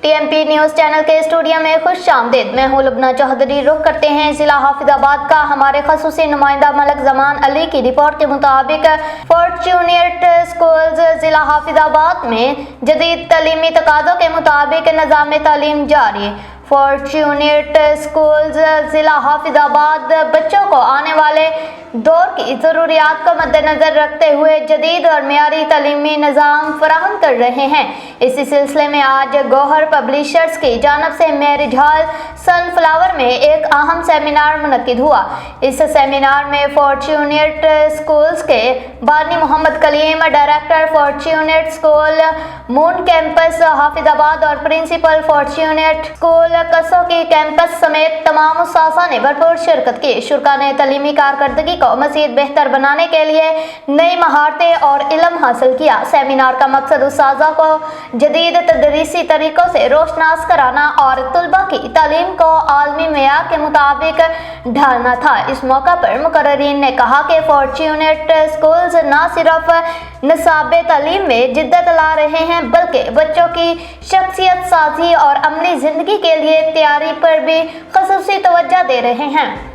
TMP news channel के studio में खुश आमदीद। मैं हूं लुबना चौधरी। रुख करते हैं जिला हाफिजाबाद का। हमारे खसूसी नुमाइंदा मलक जमान अली की रिपोर्ट के मुताबिक फॉर्च्यूनेट स्कूल्स जिला हाफिजाबाद में जदीद तलीमी तकाज़ों के मुताबिक निज़ाम तालीम जारी। फॉर्च्यूनेट स्कूल्स जिला हाफिजाबाद बच्चों को आने वाले दौर की ज़रूरियात को मद्देनज़र रखते हुए जदीद और मेयारी तलीमी निज़ाम फराहम कर रहे हैं। इसी सिलसिले में आज गौहर पब्लिशर्स की जानब से मैरिज हॉल सनफ्लावर में एक अहम सेमिनार मुनक्किद हुआ। इस सेमिनार में फॉर्च्यूनेट स्कूल्स के बानी Mohammad Kaleem, director fortunate school moon campus Hafizabad और प्रिंसिपल फॉर्च्यूनेट स्कूल कसो की कैंपस समेत तमाम उस्ताज़ा ने भरपूर शिरकत की। शुरा ने तलीमी कारकर्दगी को मज़ीद बेहतर बनाने के लिए नई महारतें और इल्म हासिल किया। सेमिनार का मकसद उस्ताज़ा को जदीद तदरीसी तरीक़ों से रोशनास कराना और तलबा की तालीम को आलमी मेयार के मुताबिक ढालना था। इस मौका पर मुकर्रीन ने कहा कि फॉर्च्यूनेट स्कूल्स न सिर्फ निसाब तालीम में जिद्दत ला रहे हैं बल्कि बच्चों की शख्सियत साजी और अमली ज़िंदगी के लिए तैयारी पर भी ख़ुसूसी तवज्जो दे रहे हैं।